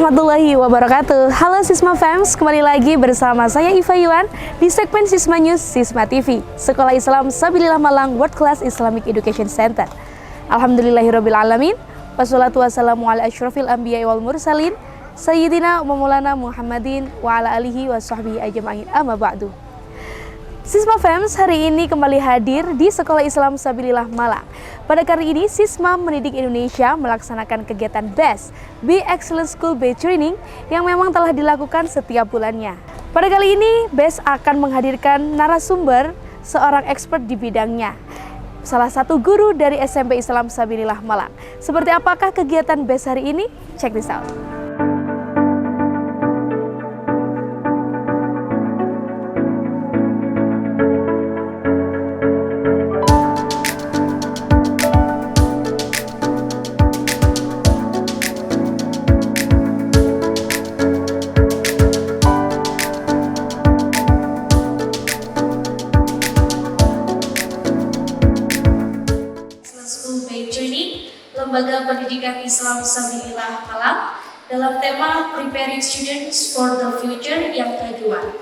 warahmatullahi wabarakatuh. Halo Sisma Fams, kembali lagi bersama saya Iva Yuan di segmen Sisma News Sisma TV, Sekolah Islam Sabilillah Malang World Class Islamic Education Center. Alhamdulillahirrabbilalamin. Wassalatu wassalamu ala asyrafil anbiya wal mursalin Sayyidina wa maulana Muhammadin wa ala alihi wa sahbihi ajma'in, amma ba'du. Sisma Fams hari ini kembali hadir di Sekolah Islam Sabilillah Malang. Pada kali ini, Sisma Mendidik Indonesia melaksanakan kegiatan BEST, Be Excellent School Based Training, yang memang telah dilakukan setiap bulannya. Pada kali ini, BEST akan menghadirkan narasumber seorang expert di bidangnya, salah satu guru dari SMP Islam Sabilillah Malang. Seperti apakah kegiatan BEST hari ini? Check this out. Lembaga Pendidikan Islam Sabilillah Malang dalam tema Preparing Students for the Future yang kedua.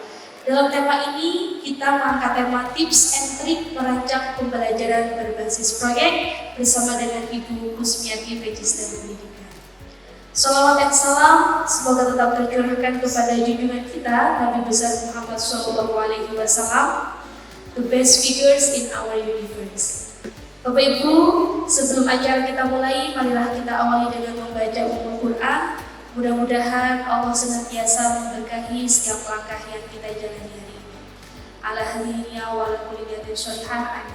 Dalam tema ini kita mengangkat tema tips and trik merancang pembelajaran berbasis proyek bersama dengan Ibu Kusmiati Register Pendidikan. Salawat dan salam semoga tetap tercurahkan kepada junjungan kita Nabi besar Muhammad SAW, the best figures in our universe. Bapak Ibu, sebelum acara kita mulai, marilah kita awali dengan membaca Ummul Quran. Mudah-mudahan Allah senantiasa memberkahi setiap langkah yang kita jalani hari ini. Ala hadiniya wa ala kulli niyatin sholihah.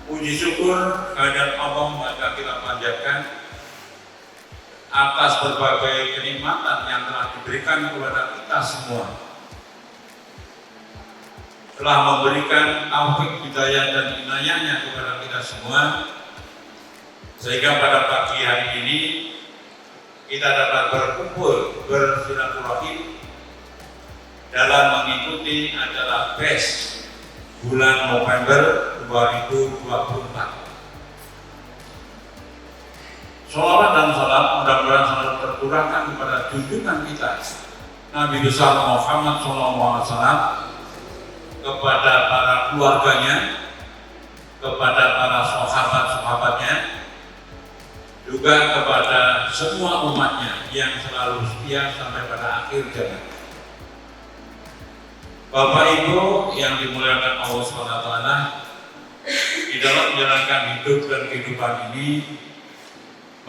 Puji syukur kehadirat Allah maka kita panjatkan atas berbagai kenikmatan yang telah diberikan kepada kita semua. Telah memberikan taufik, hidayah dan inayahnya kepada kita semua, sehingga pada pagi hari ini kita dapat berkumpul bersilaturahim dalam mengikuti acara BEST bulan November 2024. Sholawat dan salam mudah-mudahan selalu tercurahkan kepada junjungan kita Nabi besar Muhammad SAW, kepada para keluarganya, kepada para sahabat-sahabatnya, juga kepada semua umatnya yang selalu setia sampai pada akhir zaman. Bapak Ibu yang dimuliakan Allah SWT, di dalam menjalankan hidup dan kehidupan ini,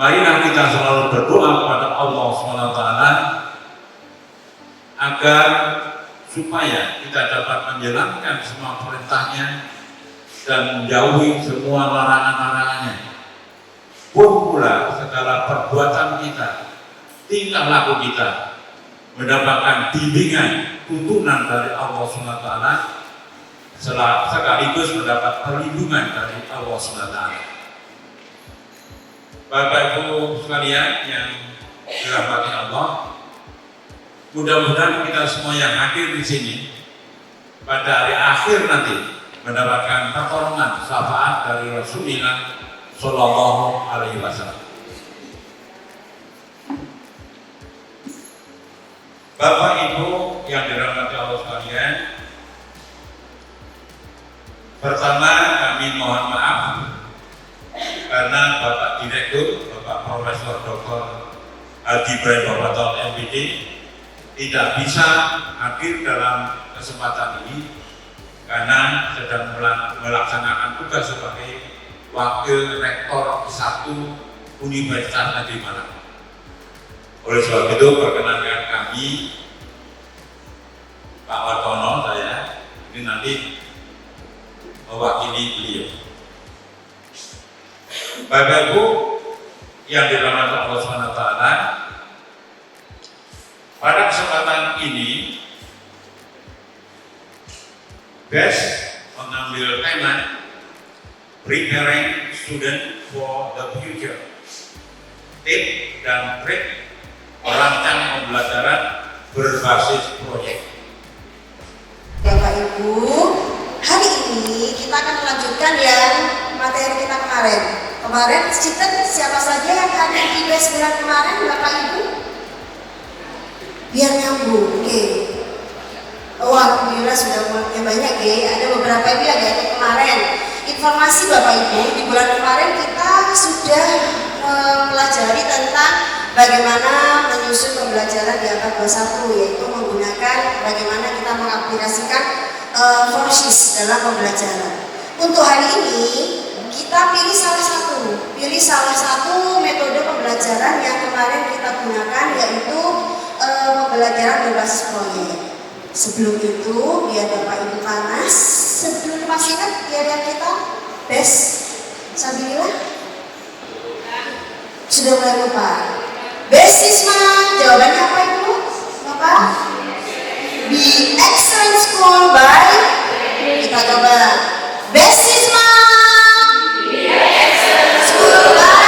marilah kita selalu berdoa kepada Allah SWT agar supaya kita dapat menjalankan semua perintahnya dan menjauhi semua larangan-larangannya. Pun pula segala perbuatan kita, tingkah laku kita mendapatkan bimbingan, tuntunan dari Allah SWT, sekaligus mendapat perlindungan dari Allah SWT. Bapak Ibu sekalian yang dirahmati Allah, mudah-mudahan kita semua yang hadir di sini pada hari akhir nanti mendapatkan pertolongan syafaat dari Rasulullah Shallallahu Alaihi Wasallam. Bapak Ibu yang dirahmati Allah sekalian, pertama kami mohon maaf karena Bapak Direktur, Bapak Profesor Dr. Haji Ibrahim Babatal MPD tidak bisa hadir dalam kesempatan ini karena sedang melaksanakan tugas sebagai Wakil Rektor 1 Universitas Negeri Malang. Oleh sebab itu perkenankan kami, Pak Wartono, saya ini nanti mewakili beliau. Bapak Ibu yang dirahmati Allah SWT, pada kesempatan ini, BEST mengambil tema Preparing Student for the Future. Tip dan trik merancang pembelajaran berbasis proyek. Bapak Ibu, hari ini kita akan melanjutkan yang materi kita kemarin. Kemarin kita siapa saja yang hadir di BEST bulan kemarin, Bapak Ibu? biar nyambung. Oke. Oh, alhamdulillah sudah mulai banyak ya. Ada beberapa itu yang dari kemarin. Informasi Bapak Ibu, di bulan kemarin kita sudah mempelajari tentang bagaimana menyusun pembelajaran di abad 21, yaitu menggunakan bagaimana kita mengaplikasikan forces dalam pembelajaran. Untuk hari ini kita pilih salah satu metode pembelajaran yang kemarin kita gunakan, yaitu pembelajaran berbasis proyek. Sebelum itu, biar Bapak Ibu panas, sebelum masih ingat biar kita tes Sabilillah sudah mulai lupa. Basisma, jawabannya apa Ibu? Bapak? Be excellent school by, kita coba. Basisma, school by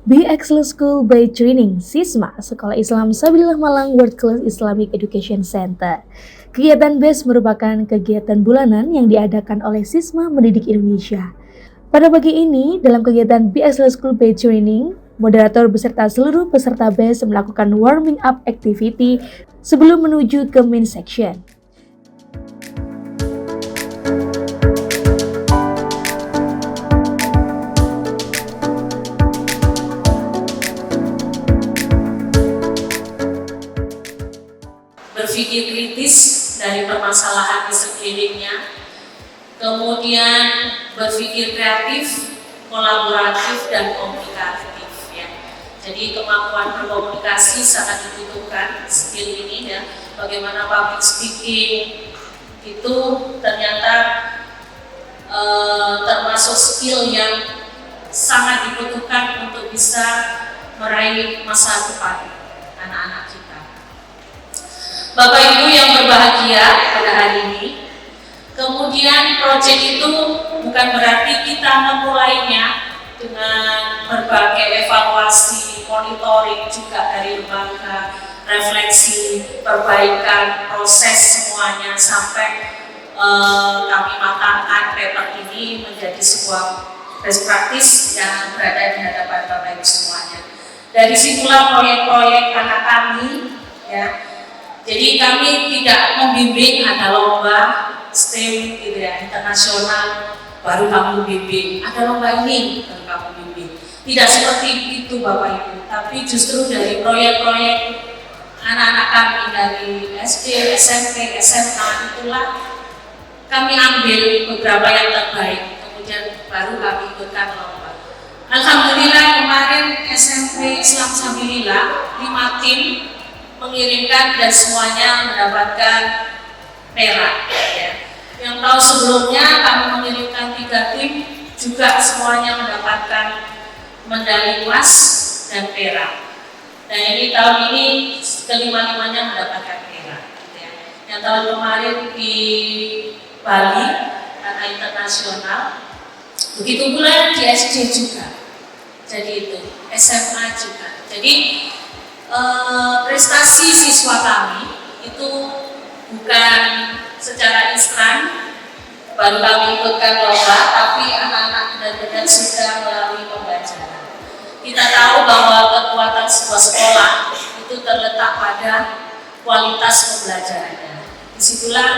Be Excellent School by Training, SISMA, Sekolah Islam Sabilillah Malang World Class Islamic Education Center. Kegiatan BES merupakan kegiatan bulanan yang diadakan oleh SISMA Mendidik Indonesia. Pada pagi ini, dalam kegiatan Be Excellent School by Training, moderator beserta seluruh peserta BES melakukan warming up activity sebelum menuju ke main section. Berpikir kritis dari permasalahan di sekelilingnya, kemudian berpikir kreatif, kolaboratif, dan komunikatif ya. Jadi kemampuan berkomunikasi sangat dibutuhkan skill ini ya. Bagaimana public speaking itu ternyata termasuk skill yang sangat dibutuhkan untuk bisa meraih masa depan anak-anak kita. Bapak Ibu yang berbahagia pada hari ini, kemudian proyek itu bukan berarti kita memulainya dengan berbagai evaluasi, monitoring juga dari lembaga, refleksi, perbaikan, proses semuanya sampai kami matangkan paper ini menjadi sebuah best practice yang berada di hadapan Bapak Ibu semuanya. Dari situlah proyek-proyek anak kami ya. Jadi kami tidak membimbing, ada lomba STEM gitu ya, internasional baru kamu bimbing, ada lomba ini baru kamu bimbing. Tidak seperti itu Bapak Ibu, tapi justru dari proyek-proyek anak-anak kami dari SD, SMP, SMA itulah kami ambil beberapa yang terbaik, kemudian baru kami ikutkan lomba. Alhamdulillah kemarin SMP Islam Sabilillah 5 tim mengirimkan dan semuanya mendapatkan perak ya. Yang tahun sebelumnya kami mengirimkan 3 tim juga semuanya mendapatkan medali emas dan perak. Dan ini tahun ini kelima-limanya mendapatkan perak ya. Yang tahun kemarin di Bali karena internasional, begitu pula di SD juga. Jadi itu SMA juga. Jadi prestasi siswa kami itu bukan secara instan baru kami ikutkan lomba, tapi anak-anak benar-benar sudah melalui pembelajaran. Kita tahu bahwa kekuatan sebuah sekolah itu terletak pada kualitas pembelajarannya. Disitulah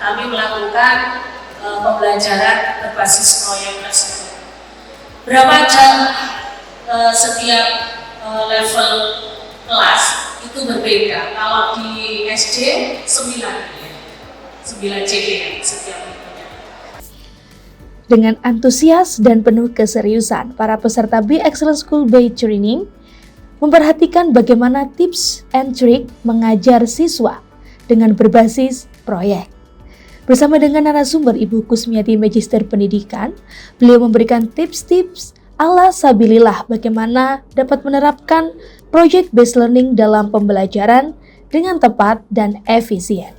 kami melakukan pembelajaran berbasis proyek tersebut. Berapa jam setiap level kelas itu berbeda. Kalau di SD 9 JP setiap minggunya. Dengan antusias dan penuh keseriusan, para peserta Be Excellent School by Training memperhatikan bagaimana tips and trick mengajar siswa dengan berbasis proyek. Bersama dengan narasumber Ibu Kusmiati Magister Pendidikan, beliau memberikan tips-tips ala Sabilillah bagaimana dapat menerapkan project-based learning dalam pembelajaran dengan tepat dan efisien.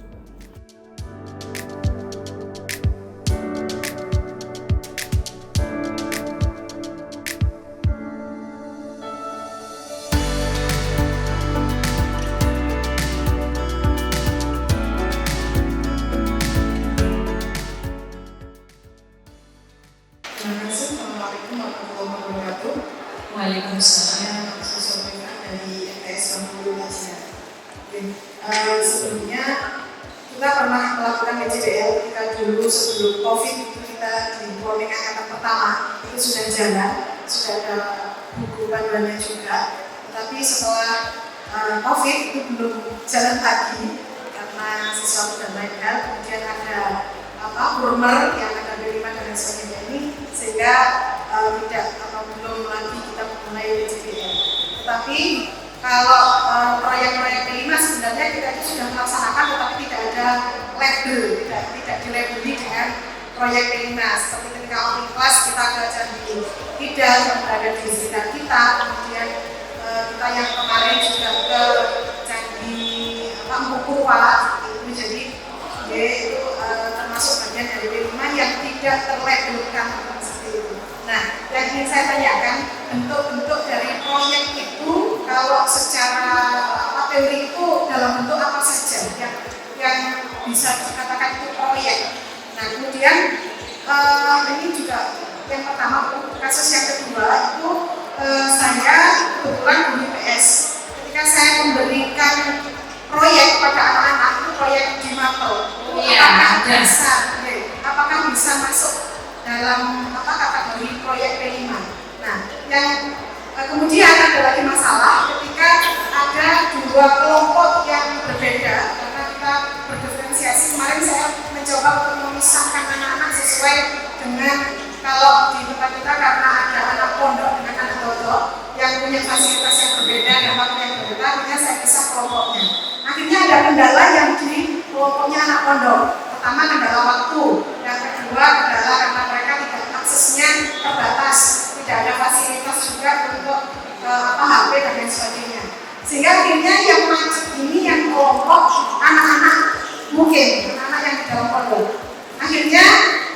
Assalamualaikum warahmatullahi wabarakatuh. Waalaikumsalam. Saya Siswa dari MTS Kampung Indonesia. Sebelumnya kita pernah melakukan PJDL ketika dulu sebelum COVID itu kita di boarding angkatan pertama itu sudah jalan, sudah ada buku panduannya juga. Tapi setelah COVID itu belum jalan lagi karena sesuatu dan lain hal. Kemudian ada rumor yang ada B5 dan lain sebagainya ini sehingga belum lagi kita mulai PJDL. Tetapi kalau proyek-proyek B5 sebenarnya kita itu sudah melaksanakan tetapi tidak ada label, tidak dilabeli dengan proyek B5. Seperti ketika online class kita ke Candi Kidal yang berada di sekitar kita, kemudian kita yang kemarin juga ke Candi Mukurwa itu, jadi dia itu termasuk bagian dari B5 yang tidak terlabelkan seperti itu. Nah, yang ingin saya tanyakan, bentuk-bentuk dari proyek itu kalau secara teori itu dalam bentuk apa saja yang bisa dikatakan itu proyek. Nah, kemudian ini juga yang pertama, kasus yang kedua itu saya kebetulan di IPS ketika saya memberikan proyek pada anak-anak itu proyek di Mapel, apakah bisa masuk dalam kategori proyek P5. Nah, yang kemudian ada lagi masalah ketika ada dua kelompok yang berbeda karena kita berdiferensiasi. Kemarin saya mencoba untuk memisahkan anak-anak sesuai dengan kalau di tempat kita karena ada anak pondok dengan anak dodok yang punya fasilitas yang berbeda dan waktu yang berbeda, akhirnya saya pisah kelompoknya. Akhirnya ada kendala yang di kelompoknya anak pondok. Pertama kendala waktu, yang kedua kendala karena mereka tidak aksesnya terbatas, tidak ada fasilitas juga untuk HP dan lain sebagainya. Sehingga akhirnya yang macet ini yang kelompok anak-anak mungkin anak-anak yang di dalam pondok. Akhirnya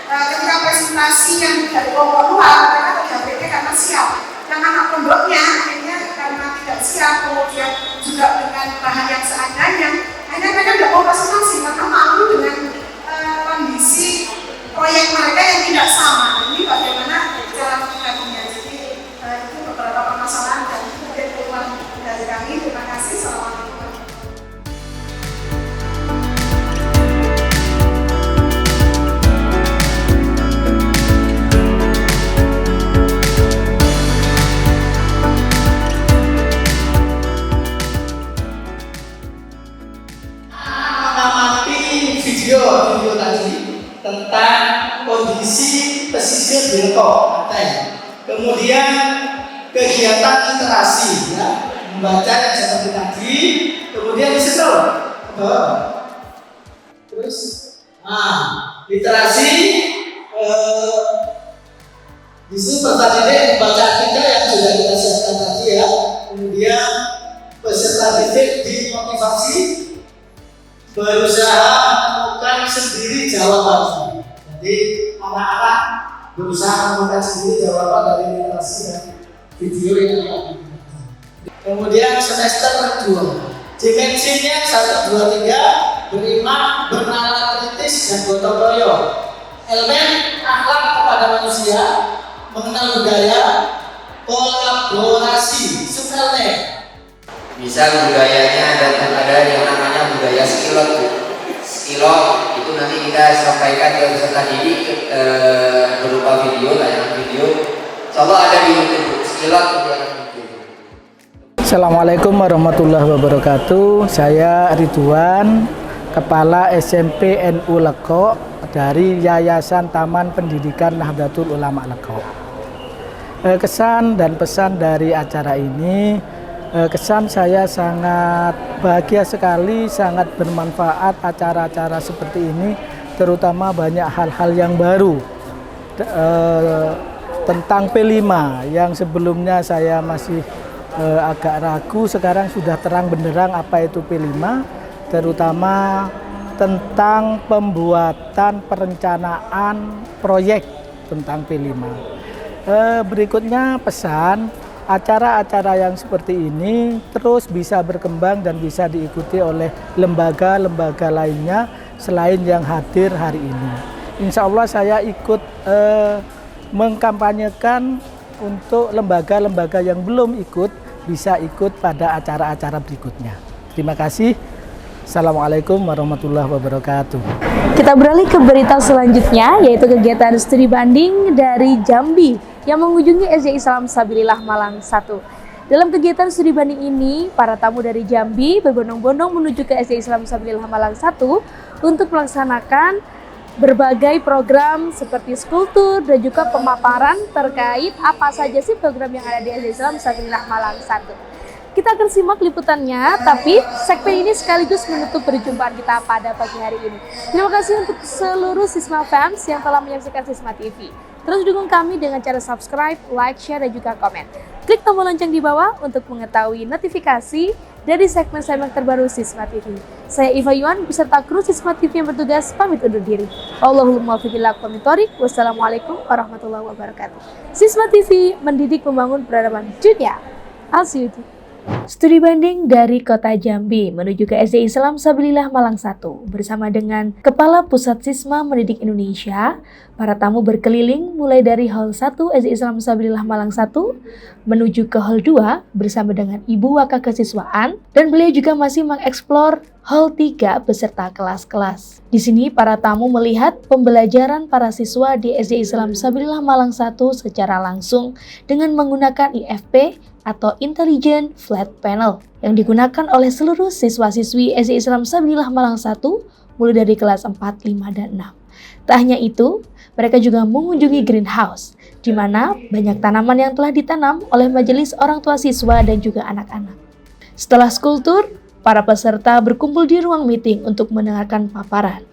ketika presentasi yang dari kelompok luar mereka tidak karena siap. Yang anak pondoknya akhirnya karena tidak siap, kemudian juga dengan bahan yang seadanya, akhirnya mereka tidak mau presentasi karena malu dengan kondisi proyek mereka yang tidak sama. Ini bagaimana cara menyikapinya. Jadi itu beberapa permasalahan dan kemudian keluar dari kami. Terima kasih. Assalamualaikum. Video tadi tentang kondisi pesisir Bilko Klaten. Kemudian kegiatan literasi, ya, membaca yang seperti tadi. Kemudian disentuh. Terus, literasi di situ peserta didik membaca artikel yang sudah kita siapkan tadi, ya. Kemudian peserta didik dimotivasi berusaha menemukan sendiri jawaban. Jadi anak-anak berusaha menemukan sendiri jawaban dari literasi dan video yang kita. Kemudian semester 2, dimensinya 1, 2, 3, beriman, bernalar kritis dan gotong royong. Elemen akhlak kepada manusia, mengenal budaya, kolaborasi, supelnek. Bisa budayanya dan ada yang namanya budaya skilot. Skilot itu nanti kita sampaikan ke peserta didik berupa video, tayangan video. Insyaallah ada di YouTube. Skilot tayangan video. Assalamualaikum warahmatullahi wabarakatuh. Saya Ridwan, Kepala SMP NU Leko dari Yayasan Taman Pendidikan Nahdlatul Ulama Leko. Kesan dan pesan dari acara ini, kesan saya sangat bahagia sekali, sangat bermanfaat acara-acara seperti ini, terutama banyak hal-hal yang baru tentang P5 yang sebelumnya saya masih agak ragu, sekarang sudah terang benderang apa itu P5, terutama tentang pembuatan perencanaan proyek tentang P5. Berikutnya pesan, acara-acara yang seperti ini terus bisa berkembang dan bisa diikuti oleh lembaga-lembaga lainnya selain yang hadir hari ini. Insya Allah saya ikut mengkampanyekan untuk lembaga-lembaga yang belum ikut bisa ikut pada acara-acara berikutnya. Terima kasih. Assalamualaikum warahmatullahi wabarakatuh. Kita beralih ke berita selanjutnya, yaitu kegiatan studi banding dari Jambi yang mengunjungi SD Islam Sabilillah Malang 1. Dalam kegiatan studi banding ini, para tamu dari Jambi berbondong-bondong menuju ke SD Islam Sabilillah Malang 1 untuk melaksanakan berbagai program seperti school tour dan juga pemaparan terkait apa saja sih program yang ada di SD Islam Sabilillah Malang 1. Kita akan simak liputannya, tapi segmen ini sekaligus menutup perjumpaan kita pada pagi hari ini. Terima kasih untuk seluruh Sisma fans yang telah menyaksikan Sisma TV. Terus dukung kami dengan cara subscribe, like, share, dan juga komen. Klik tombol lonceng di bawah untuk mengetahui notifikasi dari segmen-segmen terbaru Sisma TV. Saya Iva Yuan beserta kru Sisma TV yang bertugas pamit undur diri. Allahumma muwaffiq ila aqwamit thoriq. Wassalamualaikum warahmatullahi wabarakatuh. Sisma TV mendidik membangun peradaban dunia. I'll see you. Studi banding dari Kota Jambi menuju ke SD Islam Sabilillah Malang 1 bersama dengan Kepala Pusat Sisma Mendidik Indonesia. Para tamu berkeliling mulai dari Hall 1 SD Islam Sabilillah Malang 1 menuju ke Hall 2 bersama dengan Ibu Waka Kesiswaan, dan beliau juga masih mengeksplor Hall 3 beserta kelas-kelas. Di sini para tamu melihat pembelajaran para siswa di SD Islam Sabilillah Malang 1 secara langsung dengan menggunakan IFP atau Intelligent Flat Panel yang digunakan oleh seluruh siswa-siswi SD Islam Sabilillah Malang 1 mulai dari kelas 4, 5, dan 6. Tak hanya itu, mereka juga mengunjungi greenhouse, di mana banyak tanaman yang telah ditanam oleh majelis orang tua siswa dan juga anak-anak. Setelah school tour, para peserta berkumpul di ruang meeting untuk mendengarkan paparan.